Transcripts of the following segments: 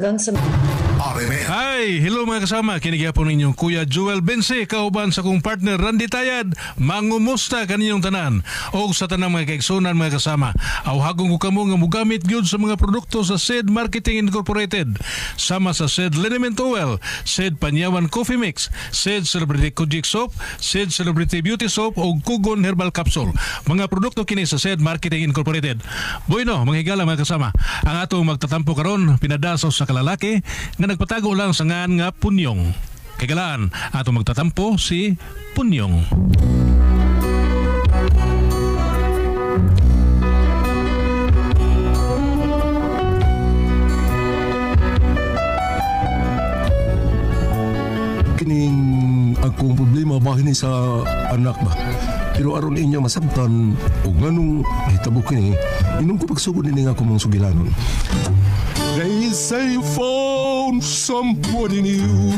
Dagan sa... Hi! Hello mga kasama. Kinigyapon ninyong Kuya Joel Bense, kauban sa kong partner Randy Tayad. Mangumusta kaninyong tanan. O sa tanang mga kaigsunan mga kasama. Awhagong ko kamo nga mugamit gyud sa mga produkto sa SED Marketing Incorporated. Sama sa SED Liniment Oil, SED Panyawan Coffee Mix, SED Celebrity Kojic Soap, SED Celebrity Beauty Soap o Kugon Herbal Capsule. Mga produkto kini sa SED Marketing Incorporated. Bueno, mga higala mga kasama. Ang atong magtatampo karon pinadaso sa kalalaki nga nagpatago lang sa ngan nga Punyong. Kagalaan, atong magtatampo si Punyong. Kining akong problema bahin sa anak ba? Pero aron inyo masabtan o ganong hitabo kini, inom ko pagsugod nini nga ako mong sugilanon. They say you found somebody new,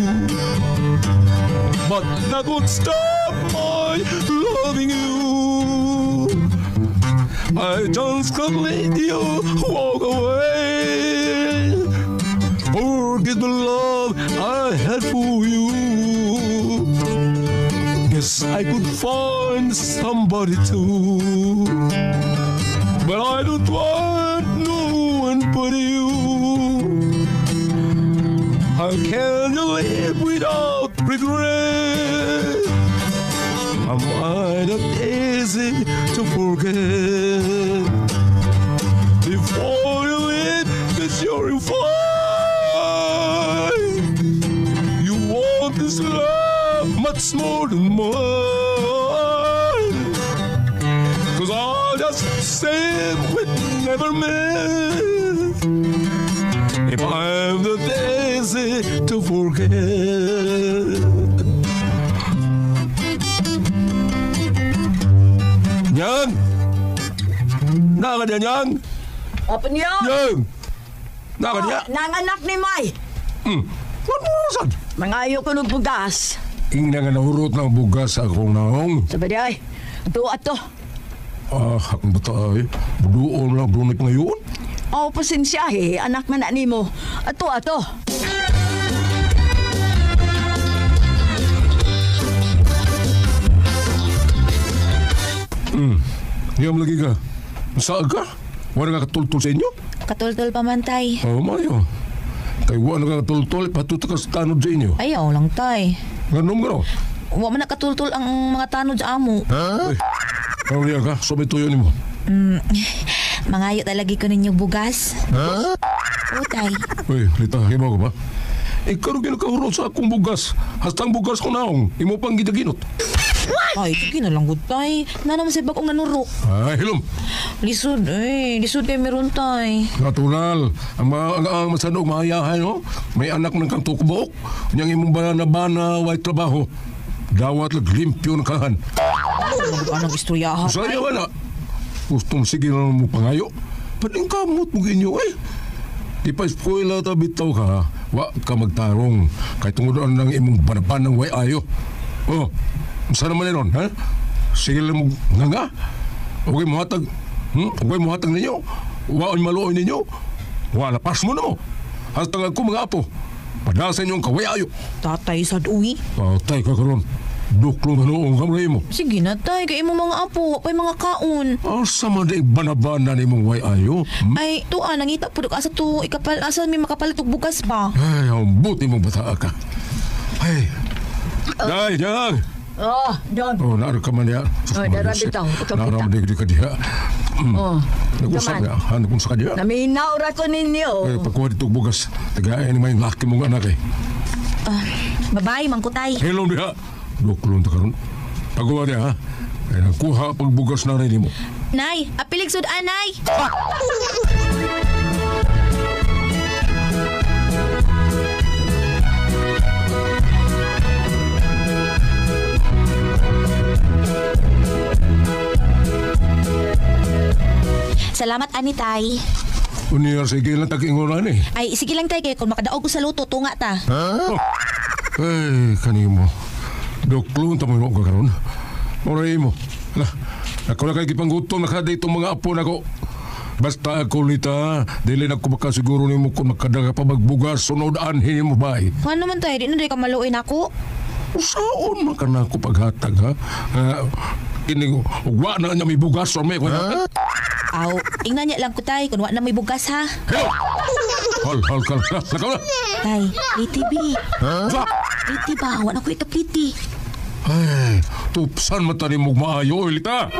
but that would stop my loving you. I just can't let you walk away. Forget the love I had for you. Guess I could find somebody too, but I don't want no one but you. How can you live without regret? Am I not easy to forget? Before you leave, it's your fine. You want this love much more than mine. 'Cause I'll just say we never met. If I'm the easy to forget. Nyang! Naka niya, Nyang! Apa niyo? Nyang! Naka niya? Nanganak ni May. Ano mo saan? Mangayo ko ng bugas. Ing nga nahurot ng bugas akong naong. Sabi ay, ato. Akong bata ay. Buduon lang brunit ngayon. Pasensya anak man na nimo. Ato. Iyam lagi ka. Saan ka? Wala nga katultol sa inyo? Katultol pa man, tay. Mayo. Kay wala nga katultol, patuto ka sa tanod sa inyo. Ayaw lang, tay. Ganom. Wa man nakatultol ang mga tanod sa amo. Ha? Ano niya ka? So may tuyo ni mo. Mangayo talagi ko ninyong bugas. Ha? O, tay. Uy, Lita, hibaw ka ba? Ikaw rin kahurot sa akong bugas. Hastang bugas ko naong. Imo pang gidaginot. Ay, sige na lang, good, tay. Naman sa bagong nanuro. Ay, hilom. Lisod kayo meron, tay. Natural. Ang masanog mahayahay, no? May anak ng kang tukubok. Niyang imong bana, white trabaho. Dawat lag limpyo ng kahan. Anong istoryahan? Saya wala. Gustong sige na mo pangayo. Paning kamot mo ginyo, eh. Di pa spoiler ta bitaw ka. Wa ka magtarong. Kahit tungudan ng imong banapan ng way ayo. Oh, saan naman yun, ha? Sige lang mo nga. Okay mo hatag. Okay mo hatag ninyo. Wa ang maluoy ninyo. Wa lapas mo na mo. Hasta nga ko mga apo. Padasa ninyong kaway ayo. Tatay sad uwi. Tay ka karon. Duklo na noong kamay mo. Sige na, tay. Kaya mo mga apo. Pa'y mga kaon. Asa man din banabana ni mong way ayo. Ay, nangita po asa to. Asa may makapalit og bugas pa. Ay, ang buti mong bata ka. Ay. Day, Jang. Don. Naaro ka man niya. Dara bitaw. Naaro man di ka diha. Nag-usap nga. Ano kung sa kanya? Naminaw ra ko ninyo. Pagkuha dito bugas. Tagayan ni may laki mong anak eh. Babae, mangkutay. Hello diha. Duklong ta karon. Pagkuha niya ha. Ay nagkuha pagbugas na rin mo. Nay, apilig sud anay. Salamat, ani, tay. Unyar, sige lang tag-inguran eh. Ay, sige lang, tay. Kaya kung makadaog ko sa luto, tunga ta. Ha? Ay, kanimo. Duklong ta mo ka karon. Oray mo. Ako na kay gipanggutom nakada itong mga apo nako. Basta ako Lita, dili na ko makasiguro nimo kung makadaga pa magbugas sunod anhin mo ba? Ano naman tayo, di na ka maluin ako. Usaon man ka na ako paghatag ha? Kining wa na niya may bugas o may Aw, ingnan niya lang ko tay, kung wa na may bugas ha. Hal, lakaw na. Tay, pliti bi. Pliti ba? Wa na ko ikapliti. Ay, tupsan mata ni mo maayo, Lita.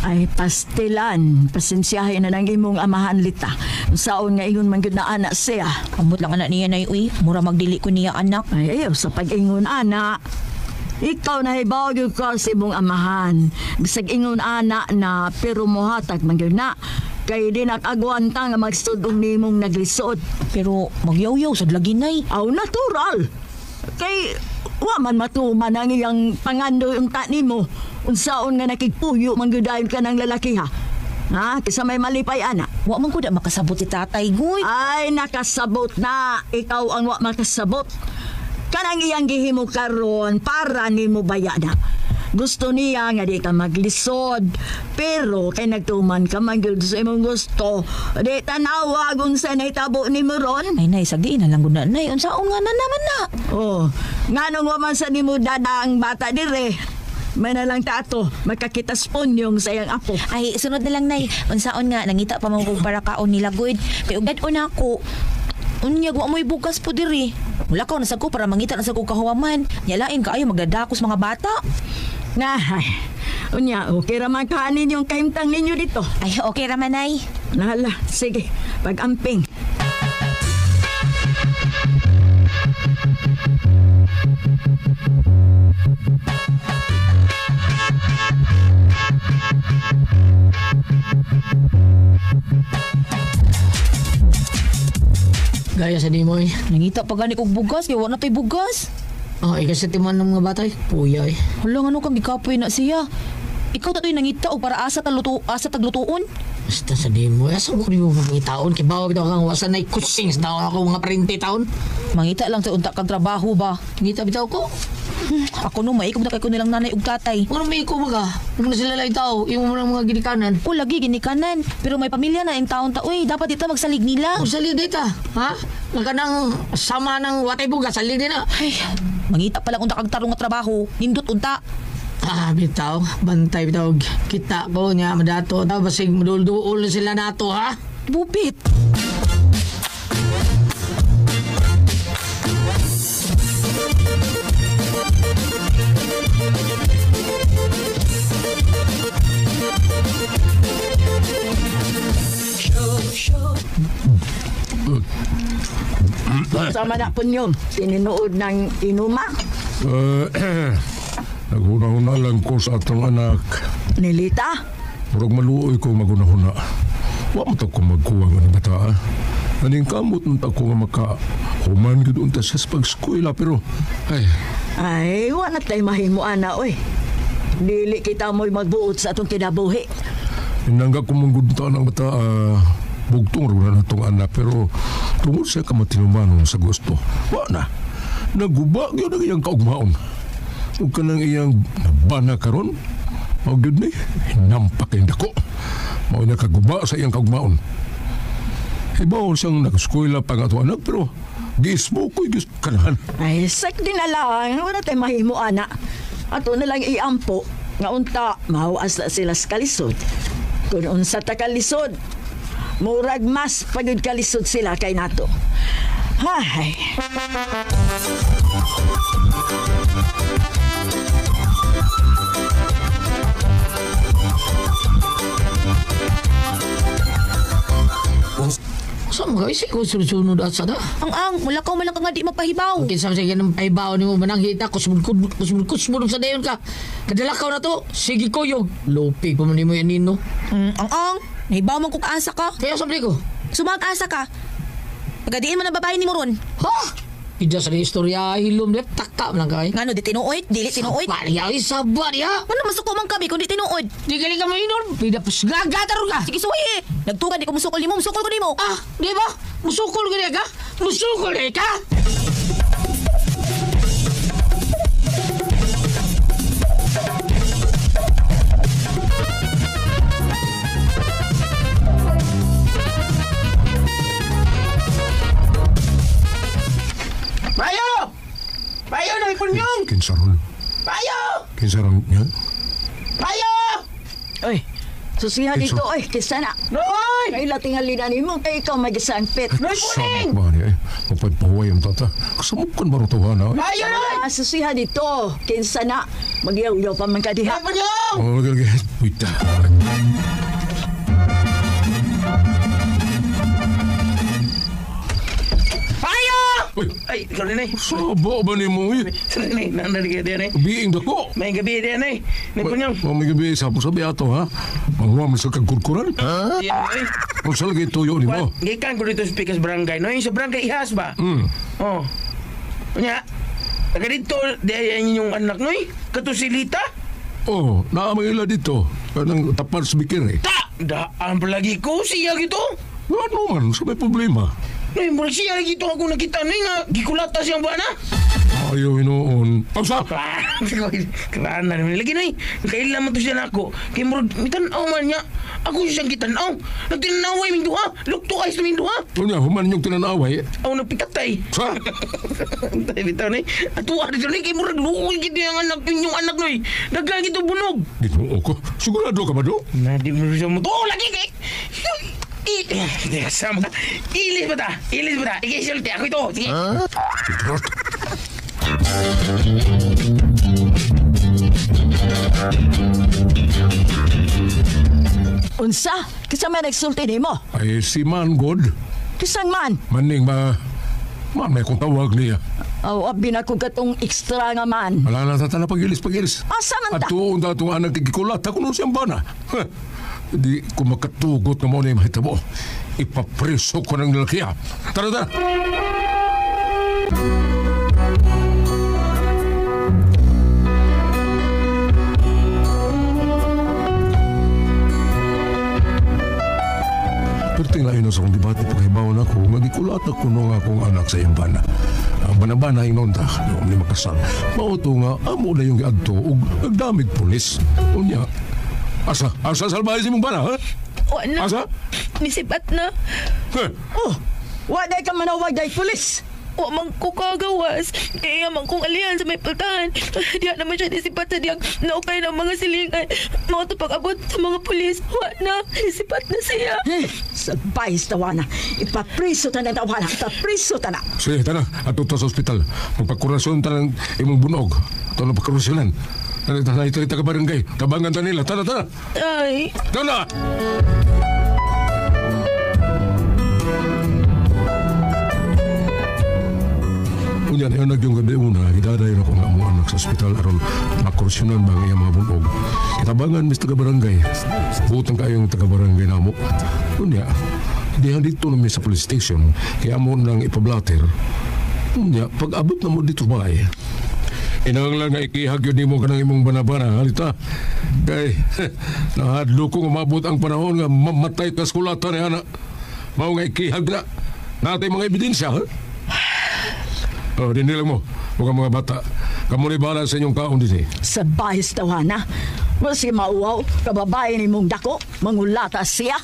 Ay, pastilan. Pasensyahin na ng imong amahan, Lita. Saon nga ingon man gyud na anak siya. Amot lang anak niya na uy. Mura magdili ko niya anak. Ay, ayaw sa pag-ingon, anak. Ikaw na ibawag ko sa imong amahan. Bisag ingon, anak na, pero muhatag man gyud na. Kay di nakagwanta nga magsudong nimong naglisod. Pero magyaw-yaw sa laginay. Aw, natural. Kay, wa man matuman ang iyang pangando yung tani mo. Unsaon nga nakigpuyo manggudayon ka ng lalaki ha? Ha? Kisa may malipay anak. Wa man ko da makasabot si tatay, guy. Ay, nakasabot na. Ikaw ang wa makasabot. Kanang iyang gihimo karon para nimo bayana. Gusto niya nga di ka maglisod. Pero kay nagtuman ka magyud sa imong gusto. Di tanawag unsa nahitabo nimo ron. Ay nay, sagdiin na lang gud na nay. Unsaon nga na naman na. Oh, nganong wa man sa nimo dada ang bata dire. May na lang tato, magkakitas ponyong sa iyang apo. Ay, sunod na lang nay. Unsaon nga nangita pa man kog para kaon nila gud. Kay ugad una ko. Unya wa mo'y bugas po diri. Wala ka na sa ko para mangita na sa ko kahuwaman. Nyalain ka ayo magdadakos mga bata. Nga, ay. Unya, okay raman kaanin yung kahimtang ninyo dito. Ay, okay raman nay. Nala, sige, pag-amping. Gaya sa di mo eh. Nangita pa gani kog bugas kay wa na tay bugas. Oh, ikas sa timan ng mga bata eh. Puya eh. Hala nga kang gikapoy na siya. Ikaw tatoy nangita og para asa taglutuon. Basta sa di mo. Asa mo kung mga taon. Kibawa bitaw kang wasan na kutsings daw ako mga 20 taon. Mangita lang sa unta kag trabaho ba. Ngita bitaw ko. Ako no may kung nakay ko nilang nanay ug tatay. Ano may ko maga? Ano na sila lang tao? Yung mga ginikanan. O lagi ginikanan. Pero may pamilya na yung taon ta. Uy, dapat ito magsalig nila. Kung salig dita, ha? Nagkanang sama ng watay buga, salig din na. Ay, mangita pa lang unta kag tarong nga trabaho. Nindot unta. Ah, bitaw. Bantay bitaw. Kita ko niya, madato. Basig madulduol sila nato, ha? Bupit. Sama na ponyong, tininood ng inuma. Naghuna-huna lang ko sa atong anak. Nilita? Murag maluoy ko maguna-huna. Wa mo ko magkuha nga ng bata. Aning kamot ng ko nga makahuman gid unta sa pag-eskwela pero Ay, wa na tayo mahimo ana, oy. Dili kita mo'y magbuot sa atong kinabuhi. Hinangga ko manggunta ng bata. Bugtong rin na itong anak pero tungod siya ka matinumanon sa gusto. Wa na. Naguba yun ang iyang kaugmaon. Huwag ka nang iyang nabana karon. Huwag yun ni. Hinampak yung dako. Huwag na kaguba sa iyang kaugmaon. Ibaw siyang nag-eskwela pa nga ito anak pero gismo ko'y kanahan. Ay, sak din na lang. Wala tayo mahimo ana. Ato na lang iampo. Nga unta, mahuas na sila sa kalisod. Kung unsa ta kalisod, murag mas pagod kalisod sila kay nato. Hay. Saan mo guys? Ikaw sunod at sada? Ang, wala ka nga di mapahibaw. Kinsa sige ng paibaw ni mo mananghita kusmud sa dayon ka. Kadalakaw na to. Sige ko yung lupi pa man mo yan nino. Ang, nahibaw man kung kaasa ka. Kaya sabi ko. Sumang kaasa ka. Pagadiin man ang babae ni mo ron. Ha? Ida sa istorya hilom dep takta man kay. Ngano di tinuoy? Dili tinuoy? Pariya sabar ya. Ano masuko man kami kung di tinuod? Di gali ka mainom. Pida pas gagatar ka. Sige suwi. Nagtugan di ko musukol nimo, musukol ko nimo. Ah, di ba? Musukol gani ka? Musukol ka? Bayo! Bayo na ipunyong! Kinsaron. Bayo! Kinsaron niya. Bayo! Oy, susiha Kinsa? dito, oy, kisana. Noy! Kailan tingalina ni mo, kay ikaw magisangpit. Noy puning! Sabak ba niya eh. Mapagpahuay ang tata. Kasamukan ba rin tawana eh. Bayo noy! Susiha dito, kinsana. Magyaw-yaw pa man kadiha. Ipunyong! Oh, lagi. Wait na. Bayo! Uy, Ay, sorry na saba ba ni mo eh? Sorry na, nandiyan ka din Biing dako. May gabi din Ni punyong. May gabi sa sabi ato ha. Mangwa mo sa kagkurkuran. Yan Kung sa lagi tuyo ni mo. Gikan ko dito sa Pikas Barangay. No, yung sa Barangay Ihas ba? Oh. Kunya, taga dito, di ayan yung anak noy. Katusilita. Oh, naamay ila dito. Kanang tapat sa bikir eh. Daan pa lagi ko siya gito. Ano man, sa may problema. Noy, murag siya lagi ito ako nakita noy nga. Gikulata siyang buwan na. Ayaw inoon. Pausa! Karana naman. Lagi noy. Kailan man to siya na ako. Kaya murag, mitanaw man niya. Ako siyang kitanaw. Nagtinanaway ming duha. Lukto kayo sa ming duha. Unya, human yung tinanaway. Ako nagpikatay. Sa? Tay bitaw ni. Atuwa dito ni kay murag luoy gid yung anak yung anak noy. Daghan gito bunog. Dito ako. Sigurado ka ba do? Na di mo siya mo. Oh lagi kay. Sama. Ilis ba ta? Ilis ba ta? Ikisulti ako ito. Sige. Unsa? Kisama nagsulti ni mo? Ay, si Man God. Kisang man? Maning ba? Man, may kong tawag niya. Aw, abi na ko gatong extra nga man. Wala na tata na pagilis-pagilis. Asa man At ta? tuon na itong anak tigikulat. Ako nung siyang bana. Di ko makatugot na mo na yung mahitabo. Ipapreso ko ng lalaki. Tara, tara. Perting lain sa akong debate pagkaibaw na ako, magikulat ako nung akong anak sa iyong bana. Ang banabana yung nonta, yung ni makasal. Mauto nga, amo na yung giadto, ug nagdamig pulis. Unya, asa salbahay si mong bana, ha? Wala. Asa? Nisipat na. Heh, Oh, wa day ka manawag day pulis. Wa man ko kagawas. Kaya man kong alihan sa may pultahan. Diya naman siya nisipat sa diyang naukay ng mga silingan. Mga to pag-abot sa mga pulis. Wa na. Nisipat na siya. Sabay sa tawana. Ipapriso ta na tawana. Ipapriso ta na. sige, tara, ato sa ospital. Magpakurasyon ta ng imong bunog. Ito na pagkurasyonan. Tara, ito ka barangay. Tabangan ta nila. Tara, tara. Ay. Tara! Unya na yun yung gabi una, idadayon ako nga mo anak sa ospital aron makursyonan ba nga iyang mga bunog. Kitabangan, Mr. Taga-Barangay. Butang kayong taga-barangay na mo. Unya, dihan dito namin sa police station, kaya mo nang ipablatter. Unya, pag-abot na mo dito ba eh? Inang lang nga ikihag yun mo ka ng imong banabana, halita. Kay, nahadlo kong umabot ang panahon nga mamatay ka skulatan ni anak. Mao nga ikihag na. Natay mga ebidensya, ha? Oh, dinilang mo. Huwag mga bata. Kamu ni bala sa inyong kaon din eh. Sabay sa tawana. Maski mauwaw, kababae ni mong dako, mangulata siya.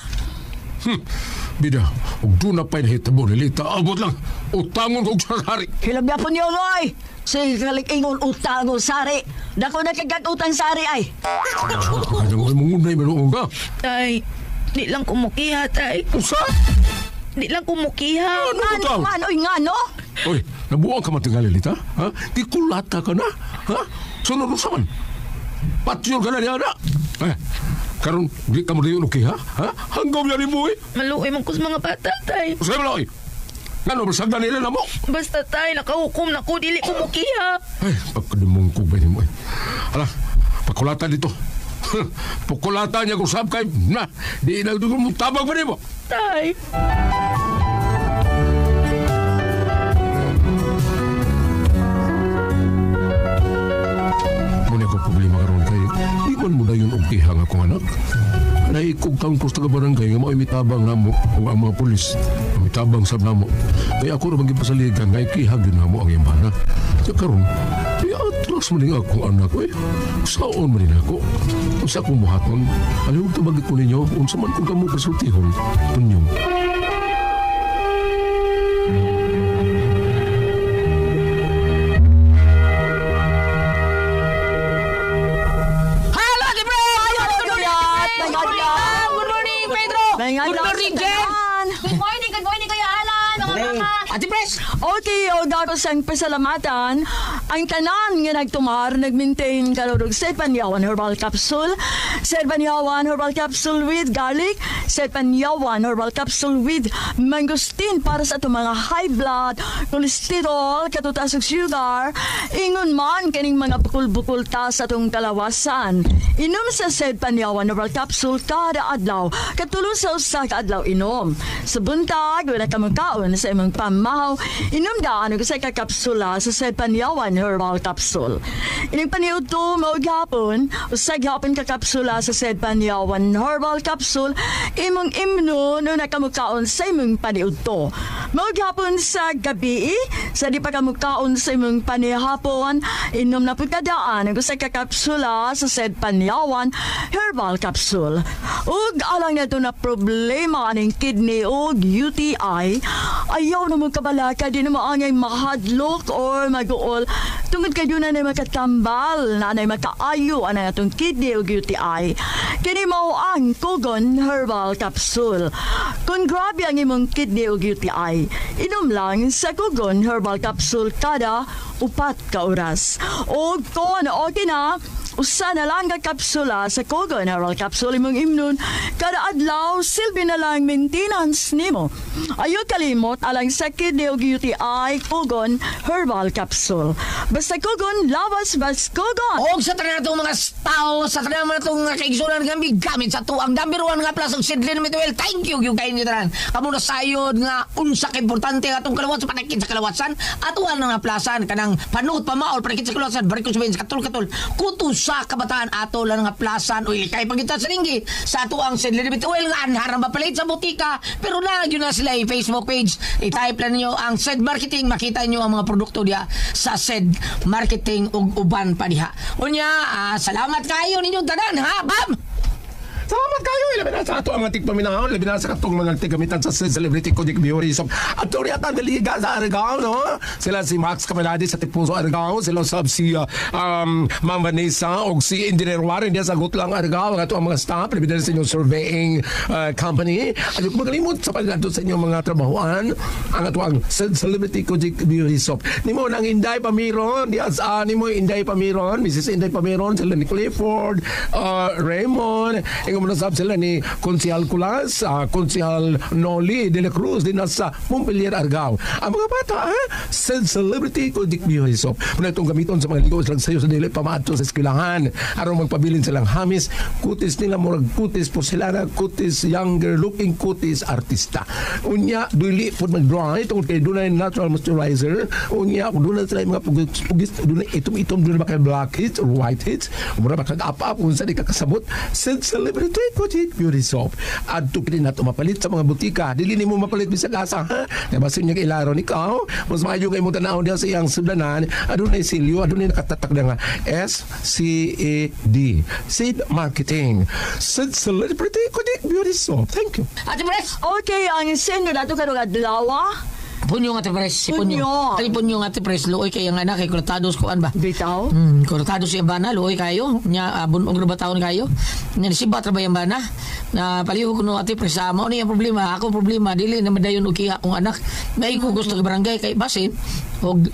Bida, huwag doon na pa'y nahitabo nilita. Abot lang. Utangon ko sa sari. Hilabya po niyo, Roy! Sige kalik-ingon utang o sari. Dako na kagat-utang sari ay. Kanyang ay mungunay manoong ka. Tay. Di lang kumukiha, tay. Usa? Di lang kumukiha. Ano ko Ano tao? man, oy nga no? Oy, nabuang ka matingali, Lita? Ha? Di kulata ka na? Ha? Sunod sa man. Patyol ka na niya na. Karon, di ka mo rin okay, ha? Ha? Hanggaw yan ni mo, eh. Maluoy man ko sa mga bata, tay. Usa mo lang, oy. Ngano, masagdan nila na mo. Basta tay, nakahukom na ko, dili kumukiha. Ay, pagkadimong ko ba ni mo, eh. Ala, pakulatan dito. Pakulatan niya kung sab kay na. Di na mo tabang pa ni mo. Tay. Muna ko problema karon kay di man mo na yun og ihang akong anak. naikog kang posta ka barangay nga mitabang namo o ang mga pulis. Mitabang sab namo. Kaya ako ra maging pasaligan nga ikihag din namo ang iyang bana. Kaya karon, atras man din akong anak ko eh. Saon man din ako. Kung sa akong buhaton, alihog tabagit ko ninyo, unsa man kung kamo kasultihon, unyong. Good morning, Kuya Alan. Ate Pres! Okay, o dapat sang pasalamatan ang tanan nga nagtumar, nag-maintain kalorog sa Panyawan Herbal Capsule, sa Panyawan Herbal Capsule with garlic, sa Panyawan Herbal Capsule with mangosteen para sa itong mga high blood, cholesterol, katutas og sugar, ingon man kaning mga bukol-bukol ta sa itong kalawasan. Inom sa Sed Panyawan Herbal Capsule kada adlaw, katulong sa usa ka adlaw inom. Sa buntag, wala ka magkaon sa imong pamahaw, inom daan og sa kakapsula sa Sed Panyawan Herbal Capsule. Ining paniud to maugapon, usag hapon kakapsula sa Sed Panyawan Herbal Capsule, imong imno no nakamukaon sa imong paniud to. Maugapon sa gabi, sa di pa kamukaon sa imong panihapon, inom na pagkadaan og sa kakapsula sa Sed Panyawan Herbal Capsule. Ug alang na ito na problema aning kidney o UTI, ayaw na mong kabalaka, di na maangay mahadlok or mag-uol tungod kayo na na makatambal na na makaayo ang atong kidney o UTI. Kini mo ang Kugon Herbal Capsule. Kung grabe ang imong kidney o UTI, inom lang sa Kugon Herbal Capsule kada 4 ka oras. O kung okay na, usa na lang ka kapsula sa Kugon Herbal Capsule imong imnon kada adlaw, silbi na lang maintenance nimo. Ayaw kalimot alang sa kidney ug UTI Kugon Herbal Capsule. Basta Kugon, lawas bas Kugon. Og sa tanan natong mga tao, sa tanan natong kaigsunan kami gamit sa tuang number 1 nga plus og Sidlin Mituel. Thank you kay inyo tanan. Amo na sayod nga unsa ka importante atong kalawat sa panakit sa kalawatsan atuan nga plasan kanang panuot pamaol panakit sa kalawatsan barikos ben katul kuto sa kabataan ato lang nga plasan o kay pagita sa linggi sa ato ang Sidlin Mituel nga anharang mapalit sa butika pero na yun na sila yung Facebook page. I-type lang niyo ang SED Marketing, makita niyo ang mga produkto diya sa SED Marketing ug uban pa diha. Unya, salamat kayo ninyong tanan ha, Bam. Salamat kayo. Ilabi na sa ato ang ating paminahon. Ilabi na sa katong mga tigamitan sa Celebrity Codic Beauty. At doon yata naliga sa Aragao, no? Sila si Max Camaladi sa Tipuso Aragao. Sila si Ma'am Vanessa o si Engineer Warren. Diya sagot lang Aragao. Ang ato ang mga staff. Ilabi na sa inyong surveying company. At kung magalimot sa pagdato sa inyong mga trabahoan, ang ato ang Celebrity Codic Beauty Shop. Nimo nang Inday Pamiron. Diya sa nimo Inday Pamiron. Mrs. Inday Pamiron. Sila ni Clifford, Raymond, muna sab sila ni Konsihal Kulas, Konsihal Noli de la Cruz din sa Montpelier, Argao. Ang mga bata, Celebrity Codic Beauty Shop. Muna itong gamiton sa mga ligaw silang sayo sa dili pamato sa eskwelahan. Aron magpabilin silang hamis, kutis nila murag kutis porcelana, kutis younger looking, kutis artista. Unya, duili po mag-dry, tungkol kay dunay natural moisturizer. Unya, kung dunay sila mga pugis, dunay itom-itom, dunay ba kay black hits or white hits, mura ba kag-up-up, kung saan ikakasabot, Celebrity Codic Beauty Soap. Adto kini nato mapalit sa mga butika. Dili nimo mapalit bisag asa ha. Kay basin niya ilaron ikaw, mas maayo kay mo tanaw diha sa iyang sudanan. Adunay silyo, adunay nakatatak nga SCAD. SED Marketing. Celebrity Codic Beauty Soap. Thank you. Ate Pres! Okay, ang sendo nato karong adlaw. Punyo nga Ate Pres, si Punyo. Punyo. Kali Punyo nga Ate Pres, luoy kay ang anak kay kuratados ko ba? Bitaw. Kuratados yung bana, luoy kayo. Nya bunog na ba taon kayo? Nya sibat ra ba yung bana? Na paliho ko no Ate Pres, mao ni ang problema, ako problema dili na madayon og kiha kong anak. May ko gusto ka barangay kay basin og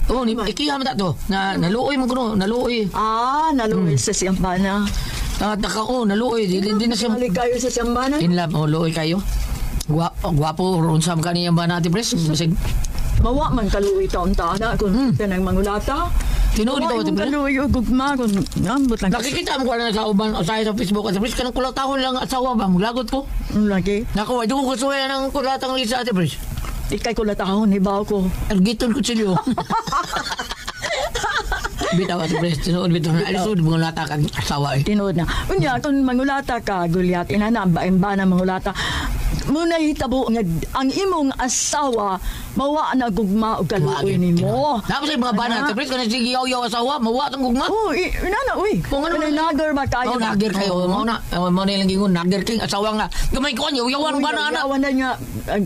oh, ni ikiha man to. Na naluoy mo kuno, naluoy. Naluoy sa siyambana. Nakao, naluoy, di na siya. Mali kayo sa siyambana? In love, luoy kayo. Gwapo ron sa mga niyang ba natin, Pres? Masig. Mawa man kaluwi taon-taon na kung tanang mangulata. Tinuod ko, Ate Pres? Kaluwi o gugma kung ngambot lang. Nakikita mo ko na nagkauban o sa Facebook, Ate Pres, kanang kulatahon lang asawa ba? Maglagot ko. Lagi. Naku, di ko kusuya ng kulatang lisa, Ate Pres. Ikay kulatahon, hibaw ko. Algiton ko silyo. Bitaw at pres, tinuod bitaw na alisod mangulata kang asawa eh. Tinuod na. Unya, kung mangulata ka, Gulyat, inana, ba na mangulata, muna hitabo nga ang imong asawa mawa na gugma o kaluoy ni mo. Tapos ay mga bana, te pres, kanang sige yaw asawa, mawa tang gugma. Oh, inana, uy. Kung ano Kanang nagar ba kayo? Oh, nagir kayo. Mo na lang gingon, nagir king asawa nga. Gamay ko anyo, yawan ba na ana. Yawan na nga,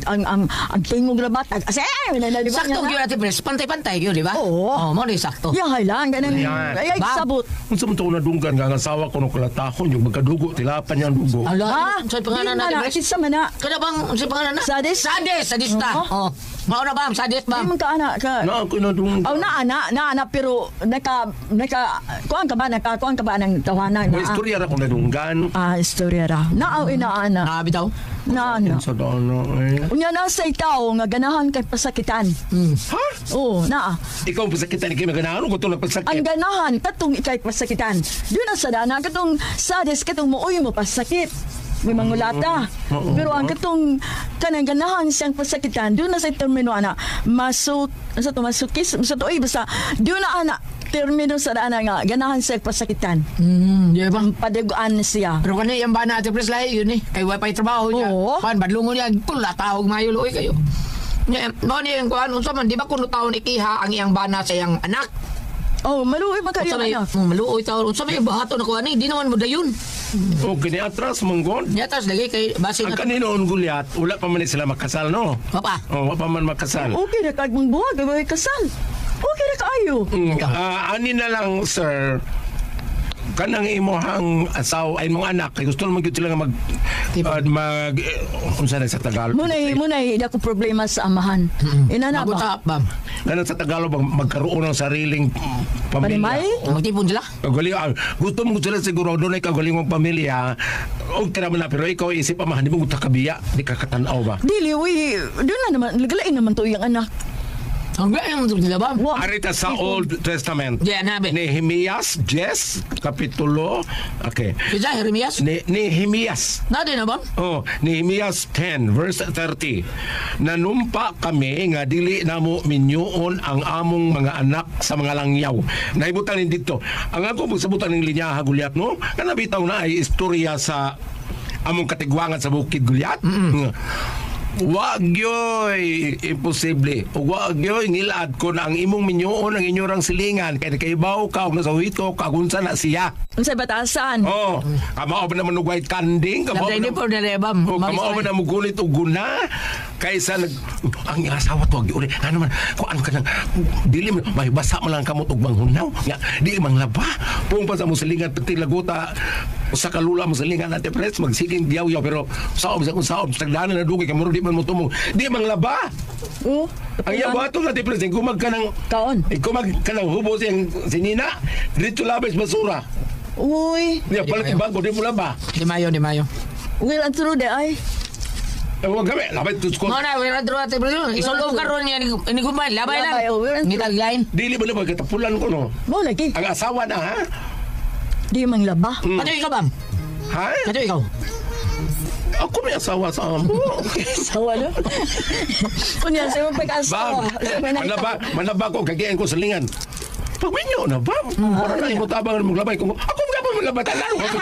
ang tingog na batag. Ase, di ba? Sakto gyud ate pres, pantay-pantay gyud, di ba? Oo. Oh, mo ni sakto. Yahay lang, ganang, Yan. ay, Ba? sabot. Kung sa mga nadunggan nga ang asawa ko nung kalatahon, yung magkadugo, tilapan niya ang dugo. Ala, sa Di pangalan na man ate na, pres. kitsa man na. Kada bang sa pangalan na? Sadis? Sadista. Oh. Mao na bam, sadist Di bam. man ka anak ka. Na ako nadunggan. Oh, naana, pero kuhaan ka ba ng tawanan May istorya ra kung nadunggan. istorya ra. Naaw inaana. Bitaw. Naana. Sa dana eh. Unya na sa itaw nga ganahan kay pasakitan. Ha? Oo, naa. Ikaw ang pasakitan ni Kim Maganahan kung ito Ang nagpasakit. ganahan katong ikay pasakitan. Doon na sa dana katong sadis katong muuy mo pasakit. May mangulata. Pero ang katong kanang ganahan siyang pasakitan, doon na sa termino ana masukis sa to basta doon na ana termino sa dana nga ganahan siyang pasakitan. Di ba? Padaguan siya. Pero kani yung bana ate pres lahi yun eh. Kay wifi trabaho niya. Oo. Pan badlungon niya pula tawag mayo luoy kayo. Mo ni yung kuan unsa man di ba kuno taon ikiha ang iyang bana sa iyang anak. Oh, maluoy man Unsa kayo may anak. maluoy taon unsa may bahato na kuan di naman mo dayon. O kini atras manggon. Nya tas lagi kay base Ang na kanino ang gulyat, wala pa man sila makasal, no? papa. O, wala pa man makasal. Okay na kag mong buwag ay kasal. Okay na kaayo. Ani na lang, sir, kanang imuhang asaw ay mong anak kay gusto naman gyud sila nga unsa na sa Tagalog Munay dako problema sa amahan. Inana ba? Mabuta bam. kanang sa Tagalog magkaroon ng sariling Panimay? pamilya. Magtipon sila. Kagaling, gusto mo sila siguro doon ay kagaling mong pamilya. O tira mo na, pero ikaw isip amahan, di mo kabiya, di ka katanaw ba? Dili, uy, doon na naman, nagalain naman to yung anak. Ang gayang nila ba? Wa. Arita sa Old Testament. Diyan nabi. Nehemias, Kapitulo, okay. Kisa Jeremias. Nehemias. Nadi na ba? Oh, Nehemias 10 verse 30. Nanumpa kami nga dili namo minyuon ang among mga anak sa mga langyaw. Naibutan din dito. Ang ako pagsabutan ng linya Gulyat, no? Kanabitaw na ay istorya sa among katigwangan sa bukid Gulyat. Wag yoy imposible. Wag yoy ngilad ko na ang imong minyuon ang inyorang silingan kay kaibaw ka og nasa huwito ka kunsa na siya. Unsay batasan? Oh, kamao ba naman og white kanding? Kamao Nabday ni ba po na bam. oh, kamao ba na mo gunit og guna? Kaysa ang asawa to agi ano man kuan ka nang dili may basa man lang kamot og manghunaw. Nga di manglaba. Pung pa sa mo silingan pati laguta usa ka lula mo silingan ate pres magsiging diyaw pero saob sa tagdanan na dugay kamuro di man mo tumong. Di manglaba. Oh, Ang yabato na ate pres gumag ka nang kaon. gumag ka nang hubo siyang sinina. Dito labis basura. Uy, Niya palit bangko di mo laba. Di mayo, di mayo. will ang trude ay. Huwag kami, labay to school. Mo na, wala dro ate bro. Isulog karon niya ni gumay, labay Labay, oh, lang. we're- Ni taglain. Dili ba na magkatapulan ko, no? Mo lagi. Ang asawa na, ha? Di man laba. Kato ikaw bam. Ha? Kato ikaw. Ako may asawa sa amo. Sawa no. Unya sa mong pag-asawa. Bam, manaba ko, kagiyan ko sa lingan. Pagminyo na, bam. Para na yung tabang ng maglabay ko. Ako mga pa maglabay, talaro ko.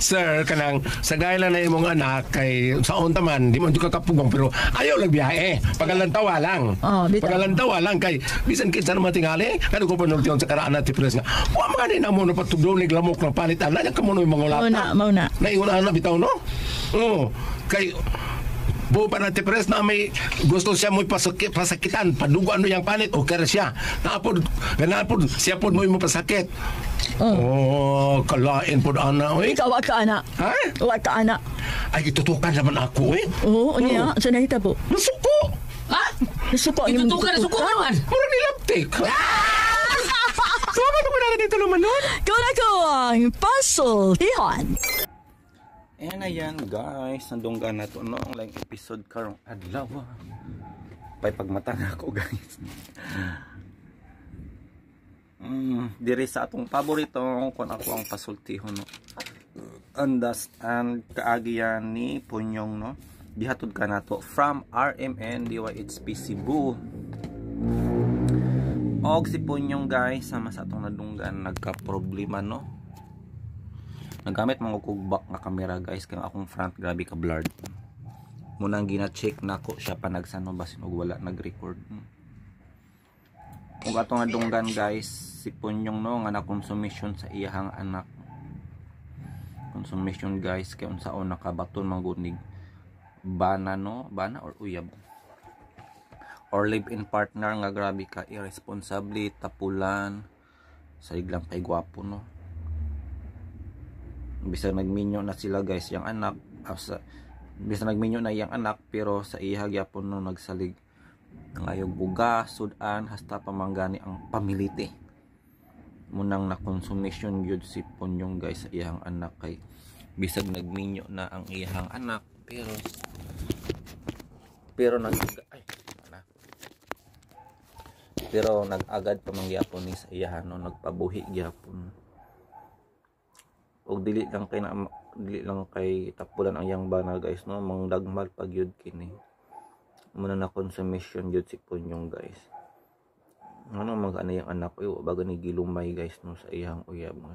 Sir, kanang sa gaya na imong anak kay sa taman di man jud ka kapugong pero ayaw lang biyahe pagalantawa lang Bitaw. pagalantawa lang kay bisan kinsa naman tingali kanu ko panultiyon sa karaan na tipres nga wa man ni namo na patugdaw ni lamok ng palit ana nya kamo no mga lata Mauna. naingon na bitaw no kay buo pa na tipres na may gusto siya mo pasakitan padugo ano yang panit o kaya siya naapod ganapod siya pod mo pasakit kalain pod ana oy Ikaw wa ka ana. ha Wa ka ana. ay itutukan naman ako eh Oo, unya, sa nahitabo. nasuko Ha? Nasuko Itutukan na suko naman. mura nilaptik sama naman na dito naman nun Kung ako ang puzzle, Tihon. And ayan guys, nandunggan na to no ang lang episode karong adlaw. Pay pagmata na ako guys. Diri sa atong paborito kung ako ang pasultihon no. Understand kaagiyan ni Punyong no. Gihatod ka nato from RMN DYHP Cebu. Og si Punyong guys sama sa atong nadunggan nagka-problema no. Nagamit mga kugbak nga kamera guys kang akong front grabe ka blurred. Munang gina-check nako siya pa nagsano basin og wala nag-record. Ug atong nadunggan guys si Punyong no nga na-consumption sa iyahang anak. Consumption guys kay unsaon nakabaton mangunig bana no, bana or uyab. Or live-in partner nga grabe ka irresponsible, tapulan, sa iglang kay gwapo no. Bisa nagminyo na sila guys yung anak, bisa nagminyo na yung anak pero sa iha gyapon no nagsalig ngayog bugas, sudan, hasta pamanggani ang pamilite. Munang na consumption gyud si Punyong guys sa iyang anak kay bisag nagminyo na ang iyang anak pero nag-agad pa mangyapon ni sa iyahan no, nagpabuhi gyapon. Og dili lang kay tapulan ang yang bana guys no, mangdagmal pag yun kini. Muna na consumption yun si Punyong guys. Ano mag-ana yung anak ko baga ni gilumay guys no sa iyang uyab nga.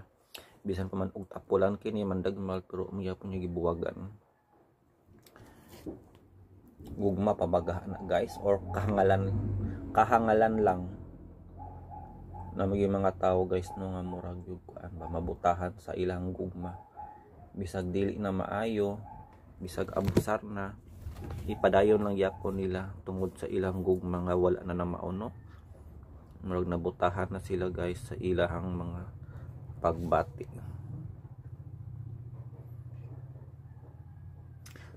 Bisan pa man og tapulan kini mandagmal pero magyapon niya gibuwagan. Gugma pabaga na guys or kahangalan lang na mga tao guys no nga murag yung kuan ba mabutahan sa ilang gugma bisag dili na maayo bisag abusar na ipadayon lang yapon nila tungod sa ilang gugma nga wala na mauno murag nabutahan na sila guys sa ilang mga pagbati.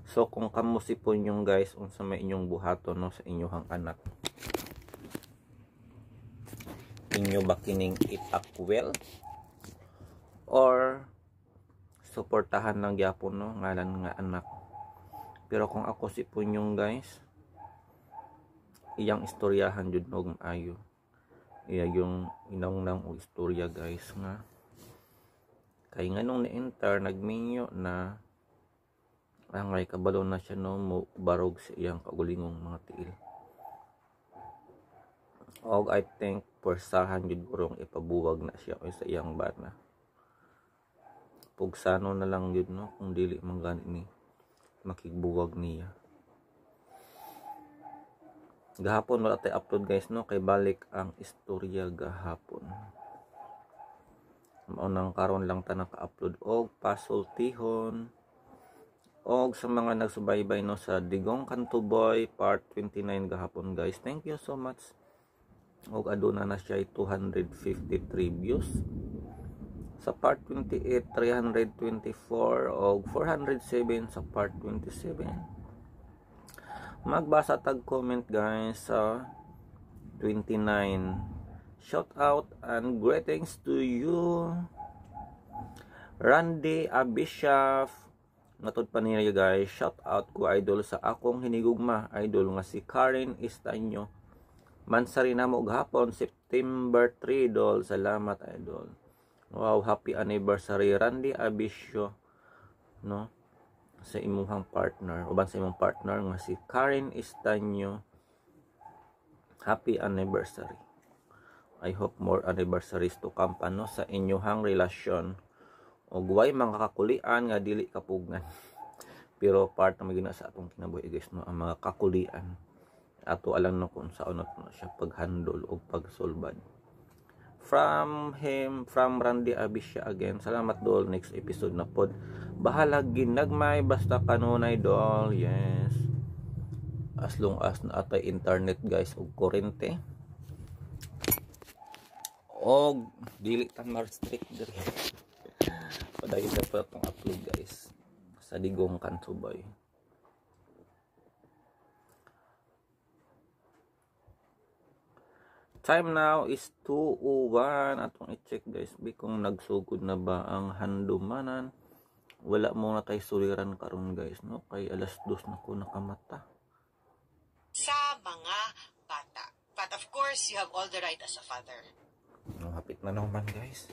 So kung kamo si Punyong guys unsa may inyong buhaton no sa inyong anak, inyo ba kining ipakwel or suportahan lang gyapon no ngalan nga anak. Pero kung ako si Punyong guys, iyang istoryahan jud og maayo. Iya yung inang og istorya guys nga kay nganong ni-enter nagminyo na angay kabalo na siya no mo barog sa iyang kagulingong mga tiil. Og I think persahan jud burong ipabuwag na siya sa iyang bana. Pugsano na lang jud no kung dili man gani ni makigbuwag niya. Gahapon wala tay upload guys no kay balik ang istorya gahapon. Maunang karon lang ta naka-upload og pasultihon. Og sa mga nagsubaybay no sa Digong Kantuboy part 29 gahapon guys. Thank you so much. Og aduna na siya 253 views. Sa part 28 324 og 407 sa part 27. Magbasa tag comment guys sa 29. Shout out and greetings to you Randy Abishaf. Matod pa niya guys, shout out ko idol sa akong hinigugma idol nga si Karen Estanyo. Mansari na mo gahapon September 3 idol. Salamat idol. Wow, happy anniversary Randy Abisyo no sa imong partner uban sa imong partner nga si Karen Estanyo. Happy anniversary. I hope more anniversaries to come pa no sa inyong relasyon. Og way mga kakulian nga dili kapugngan. Pero part na magina sa atong kinabuhi guys no ang mga kakulian. Ato alam no kung saan na siya paghandle o pagsulbad. From Randy Abisya again. Salamat dol, next episode na pod. Bahala ginagmay basta kanunay dol. Yes. As long as na atay internet guys og kurente. Og dili tan ma-restrict diri. Padayon na po itong upload guys sa Digong Kantuboy. Time now is 2:01. Atong i-check guys kung nagsugod na ba ang handumanan. Wala mo na tayo suliran karon guys no kay alas 2 na ko nakamata. Sa mga bata. But of course, you have all the right as a father. No, hapit na naman guys.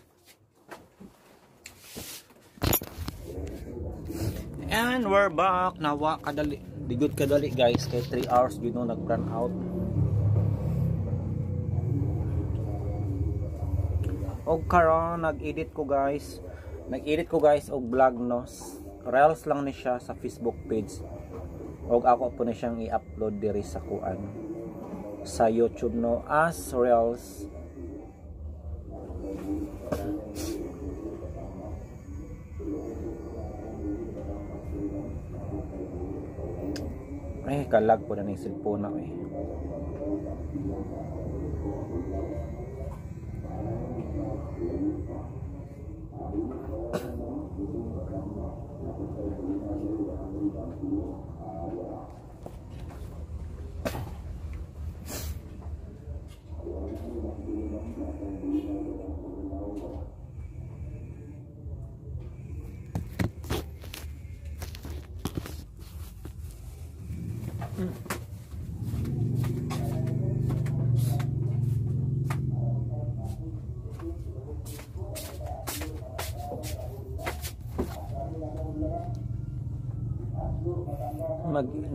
And we're back. Nawa kadali. Digod kadali guys. Kay 3 hours yun nag-run out. Og karon nag-edit ko guys. Nag-edit ko guys og vlog no. Reels lang ni siya sa Facebook page. Og ako po na siyang i-upload diri sa kuan sa YouTube no as Reels. Ay, kalag po na ng cellphone na eh.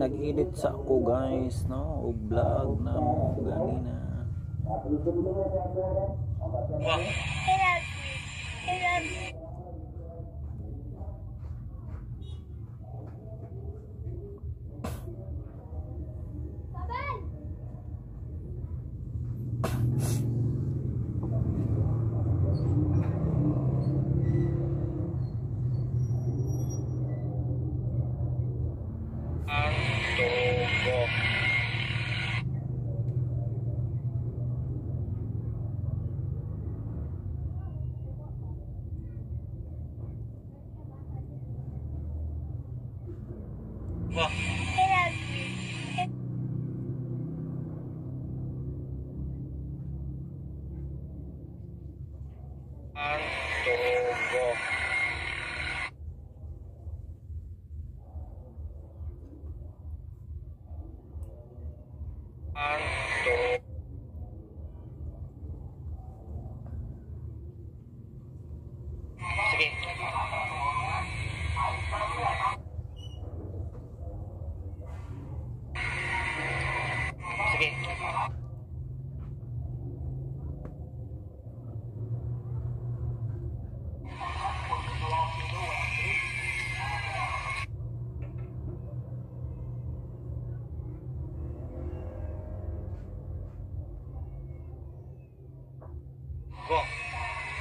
Nag-edit sa ako guys no, o vlog na mo ganina.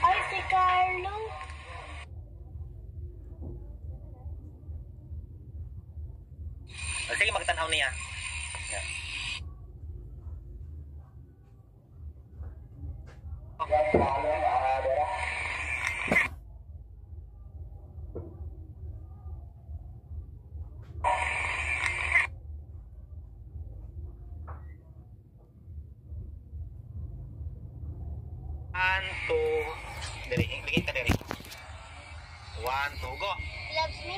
Ay, si Carlo. Sige, magtanaw niya. Yeah. One, two, dali, bigyan ka dali. 1, 2, go. Loves me?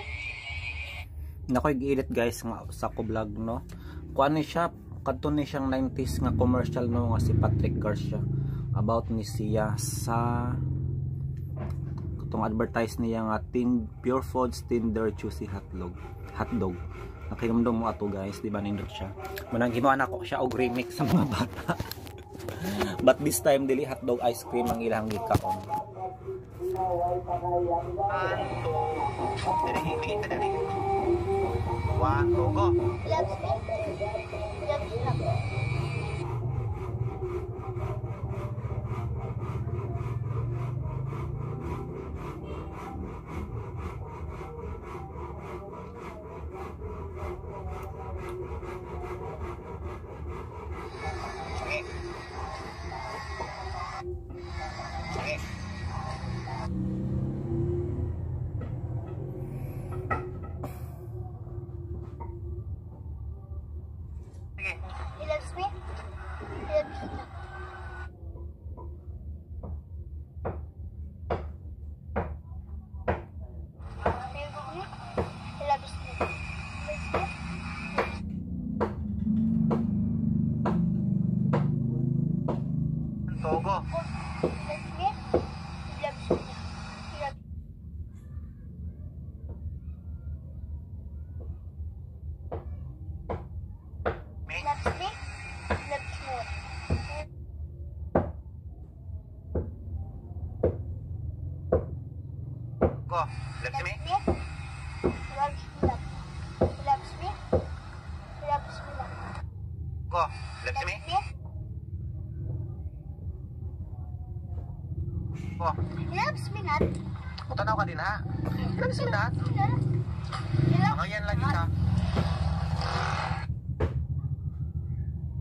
Nakoy gi-edit guys nga sa ko vlog no. Kuan ni siya, kadto ni siyang 90s nga commercial no nga si Patrick Garcia about ni siya sa kutong advertise niya nga Pure Foods Tender Juicy hotdog. Nakiramdam mo ato guys, di ba nindot siya. Munang ginawa na ko siya og remix sa mga bata. But this time dili hotdog ice cream ang ilang gikaon. One, two, go. Loves me? Loves me. He loves me? loves me? Loves me? Loves me lang. Go. Loves me? Go. Loves me not. Mutanaw ka din ha. Loves me not. Ngayon lagi ka.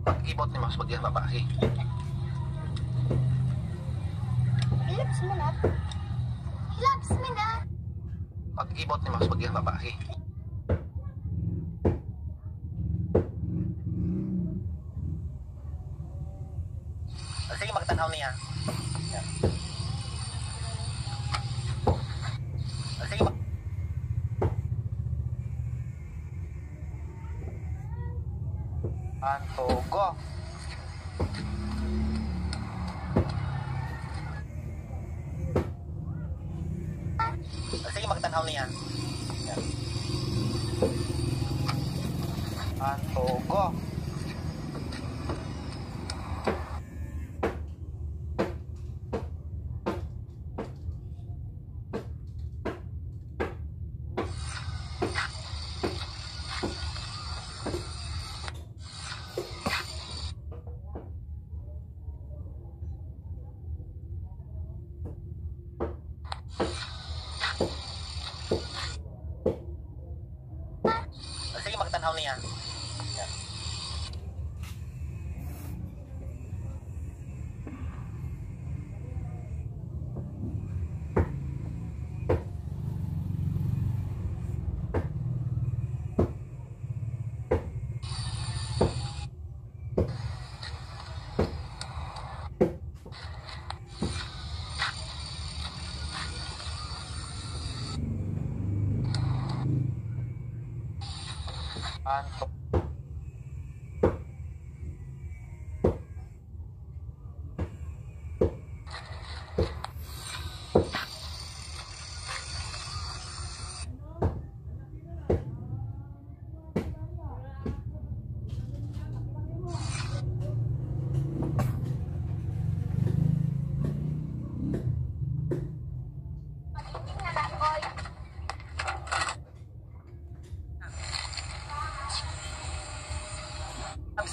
Pag-ibot ni mas bagyang babae. He loves me not. He loves me not. Pag-ibot ni mas bagyang babae. Sige, magtanaw niya. Yan. Sige, Anto, go. Sige, magtanaw niya. Yan. Anto, go. Sige, magtanaw niya. Yan. Anto.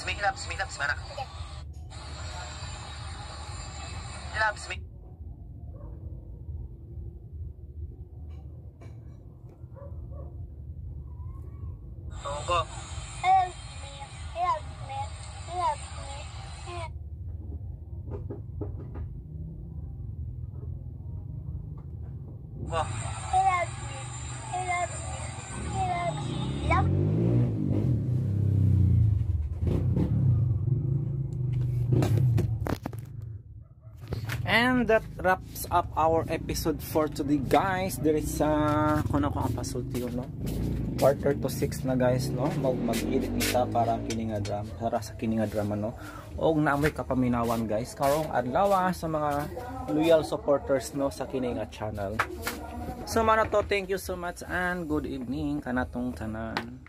He loves me, mana? He loves me. Oh, go. He loves me. He loves me. He loves me. Go. He loves me. He loves me. He loves me. Love. And that wraps up our episode for today, guys. There is kung ako ang pasulti yun, no? 5:45 na, guys, no? Mag-edit nita para kininga drama, para sa kininga drama, no? Og naamoy kapaminawan, guys, karong adlaw sa mga loyal supporters, no, sa kininga channel. So mana to, thank you so much and good evening kanatong tanan.